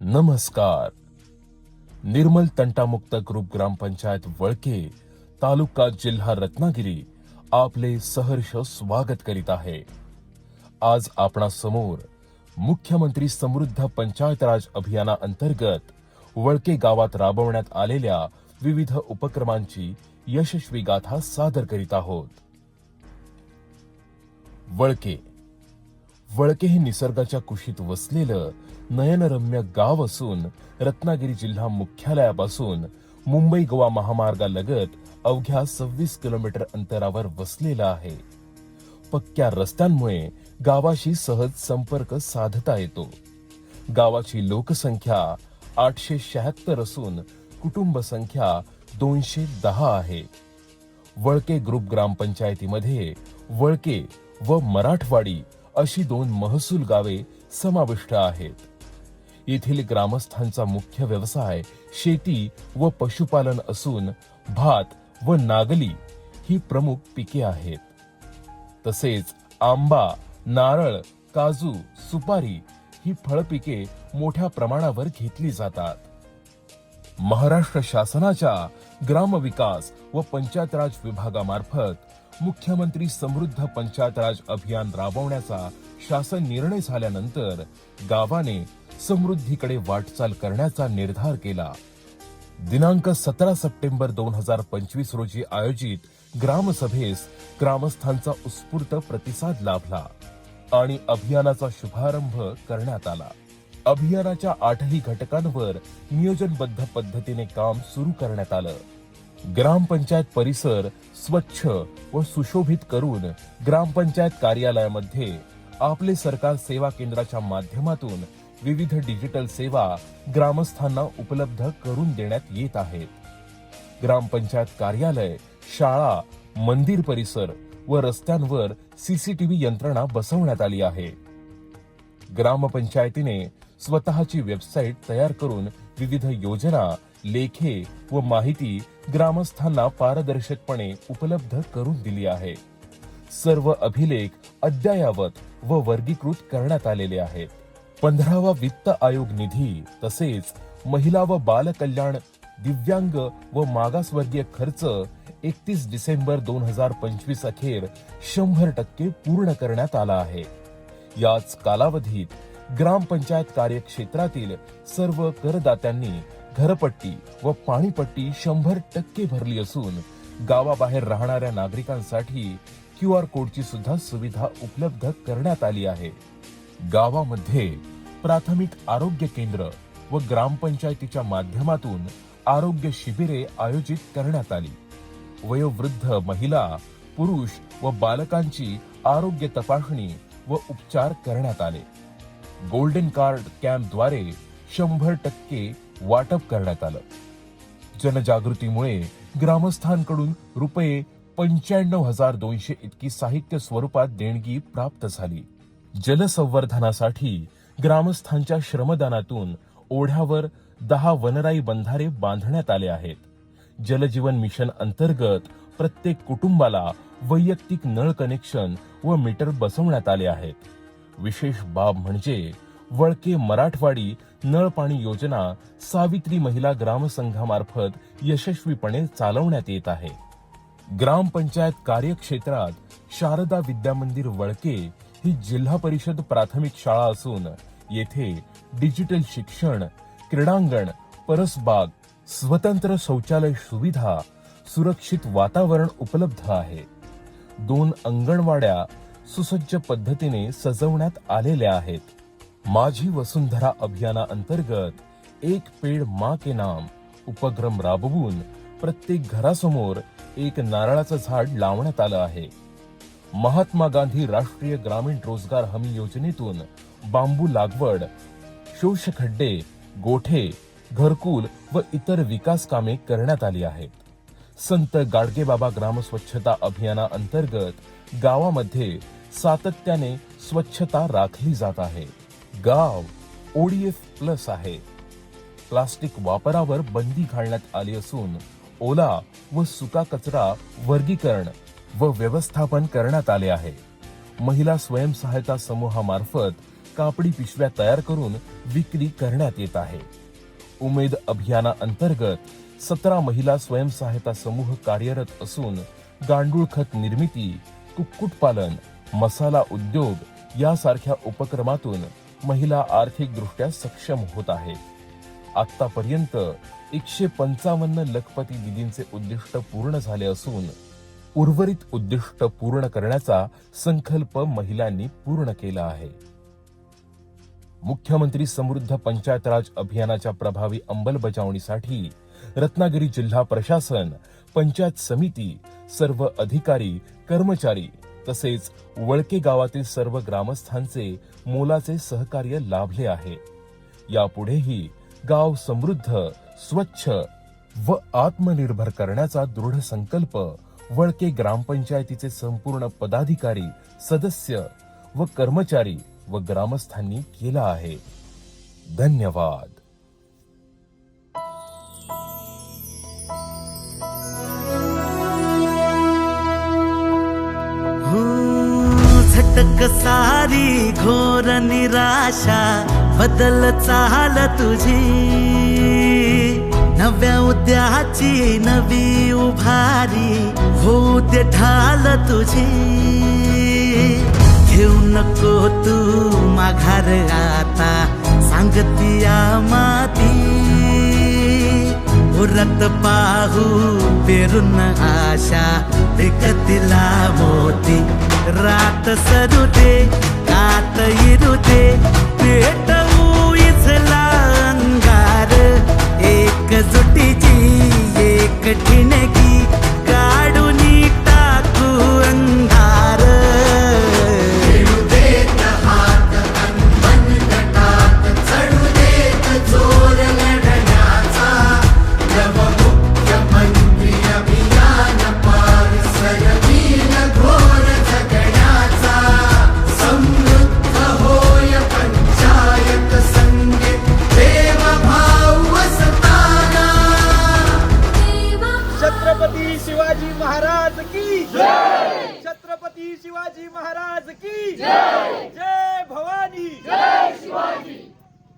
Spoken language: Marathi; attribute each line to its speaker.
Speaker 1: नमस्कार. निर्मल तंटामुक्त ग्रुप ग्रामपंचायत वळके, तालुका जिल्हा रत्नागिरी आपले सहर्ष स्वागत करीत आहे. आज आपणासमोर मुख्यमंत्री समृद्ध पंचायत राज अभियाना अंतर्गत वळके गावात राबवण्यात आलेल्या विविध उपक्रमांची यशस्वी गाथा सादर करीत आहोत. वळके हे निसर्गाच्या कुशीत वसलेलं नयनरम्य गाव असून रत्नागिरी जिल्हा मुख्यालयापासून मुंबई गोवा महामार्गालगत अवघ्या 26 किलोमीटर अंतरावर वसलेलं आहे. पक्क्या रस्त्यांमुळे गावाशी सहज संपर्क साधता येतो. गावाची लोकसंख्या 876 असून कुटुंब संख्या 210 आहे. वळके ग्रुप ग्रामपंचायतीमध्ये वळके व मराठवाडी अशी 2 महसूल गावे समाविष्ट आहेत. येथील ग्रामस्थांचा मुख्य व्यवसाय शेती व पशुपालन असून भात व नागली ही प्रमुख पिके आहेत. तसेच आंबा, नारळ, काजू, सुपारी ही फळपिके मोठ्या प्रमाणावर घेतली जातात. महाराष्ट्र शासनाच्या ग्रामविकास व पंचायत राज विभागामार्फत मुख्यमंत्री समृद्ध पंचायत राज अभियान राबवण्याचा शासन निर्णय झाल्यानंतर गावाने समृद्धीकडे वाटचाल करण्याचा निर्धार केला. दिनांक 17 सप्टेंबर 2025 रोजी आयोजित ग्रामसभेस ग्रामस्थांचा उत्स्फूर्त प्रतिसाद लाभला आणि अभियानाचा शुभारंभ करण्यात आला. अभियानाच्या 8ही घटकांवर नियोजनबद्ध पद्धतीने काम सुरू करण्यात आलं. ग्रामपंचायत परिसर स्वच्छ व सुशोभित करून ग्रामपंचायत कार्यालयामध्ये आपले सरकार सेवा केंद्राच्या माध्यमातून विविध डिजिटल सेवा ग्रामस्थांना उपलब्ध करून देण्यात येत आहेत. ग्रामपंचायत कार्यालय, शाळा, मंदिर परिसर व रस्त्यांवर सीसीटीव्ही यंत्रणा बसवण्यात आली आहे. ग्रामपंचायतीने स्वतःची वेबसाईट तयार करून विविध योजना, लेखे व माहिती ग्रामस्थांना पारदर्शकपणे उपलब्ध करून दिली आहे. सर्व अभिलेख अद्ययावत व वर्गीकृत करण्यात आलेले आहेत. 15वा वित्त आयोग निधी तसेच महिला व बाल कल्याण, दिव्यांग व मागासवर्गीय खर्च 31 डिसेंबर 2025 अखेर 100% पूर्ण करण्यात आला आहे. याच कालावधीत ग्रामपंचायत कार्यक्षेत्रातील सर्व करदात्यांनी घरपट्टी व पाणीपट्टी 100% भरली असून गावाबाहेर राहणाऱ्या नागरिकांसाठी QR कोडची सुद्धा सुविधा उपलब्ध करण्यात आली आहे. गावामध्ये प्राथमिक आरोग्य केंद्र व ग्रामपंचायतीच्या माध्यमातून आरोग्य शिबिरे आयोजित करण्यात आली. वयोवृद्ध महिला, पुरुष व बालकांची आरोग्य तपासणी व उपचार करण्यात आले. गोल्डन कार्ड कॅम्पद्वारे 100% वाटप करण्यात आलं. जनजागृतीमुळे ग्रामस्थांकडून रुपये 95,200 इतकी साहित्य स्वरूपात देणगी प्राप्त झाली. जलसंवर्धनासाठी ग्रामस्थांच्या श्रमदानातून ओढ्यावर 10 वनराई बंधारे बांधण्यात आले आहेत. जलजीवन मिशन अंतर्गत प्रत्येक कुटुंबाला वैयक्तिक नळ कनेक्शन व मीटर बसवण्यात आले आहेत. विशेष बाब म्हणजे वळके मराठवाडी नळ पाणी योजना सावित्री महिला ग्रामसंघामार्फत यशस्वीपणे चालवण्यात येत आहे. ग्रामपंचायत कार्यक्षेत्रात शारदा विद्यामंदिर वळके ही जिल्हा परिषद प्राथमिक शाळा असून येथे डिजिटल शिक्षण, क्रीडांगण, परसबाग, स्वतंत्र शौचालय सुविधा, सुरक्षित वातावरण उपलब्ध आहे. 2 अंगणवाड्या सुसज्ज पद्धतीने सजवण्यात आलेल्या आहेत. माझी वसुंधरा अभियाना अंतर्गत एक पेड़ माँ के नाम उपक्रम राबवून प्रत्येक घरासमोर एक नारळाचं झाड लावण्यात आलं आहे. महात्मा गांधी राष्ट्रीय ग्रामीण रोजगार हमी योजनेतून बांबू लागवड, शोषखड्डे, गोठे, घरकुल व इतर विकास कामे करण्यात आली आहेत. संत गाडगेबाबा ग्राम स्वच्छता अभियाना अंतर्गत गावामध्ये सातत्याने स्वच्छता राखली जात आहे. गाव ODF+ आहे. प्लास्टिक वापरावर बंदी घालण्यात आली असून ओला व सुका कचरा वर्गीकरण व व्यवस्थापन करण्यात आले आहे. महिला स्वयंसहायता समूहामार्फत कापडी पिशव्या तयार करून विक्री करण्यात येत आहे. उमेद अभियाना अंतर्गत 17 महिला स्वयंसहायता समूह कार्यरत असून गांडूळ खत निर्मिती, कुक्कुटपालन, मसाला उद्योग यासारख्या उपक्रमातून महिला आर्थिकदृष्ट्या सक्षम होत आहेत. आतापर्यंत 155 लखपती दीदींचे उद्दिष्ट पूर्ण झाले असून उर्वरित उद्दिष्ट पूर्ण करण्याचा संकल्प महिलांनी पूर्ण केला आहे. मुख्यमंत्री समृद्ध पंचायत राज अभियानाच्या प्रभावी अंमलबजावणीसाठी रत्नागिरी जिल्हा प्रशासन, पंचायत समिती, सर्व अधिकारी, कर्मचारी तसेच वळके गावातील सर्व ग्रामस्थांचे मोलाचे सहकार्य लाभले आहे. यापुढेही गाव समृद्ध, स्वच्छ व आत्मनिर्भर करण्याचा दृढ संकल्प वळके ग्रामपंचायतीचे संपूर्ण पदाधिकारी, सदस्य व कर्मचारी व ग्रामस्थांनी केला आहे. धन्यवाद.
Speaker 2: झटक सारी घोर निराशा बदल चाल तुझी, नव्या उद्याची नवी उभारी होऊ दे ढाल तुझी. घेऊ नको तू माघार आता सांगतिया माती, उरत पाहू पेरून आशा विकतीला मोती. रात सरू दे, कात इरू दे, पेटवू इथला अंगार. एकजुटीची एक ठिणगी काढून टाकू अंधार.
Speaker 3: खेळू देत हात अनबन गटात, चढू देत जोर लढण्याचा. नवमुख्यमंत्री अभियान पार सरवील घोर जगण्याचा. समृद्ध होय पंचायत संगीत देवभाव वसताना.
Speaker 4: छत्रपती शिवाजी महाराज की जय. छत्रपती शिवाजी महाराज की जय. जय भवानी, जय शिवाजी.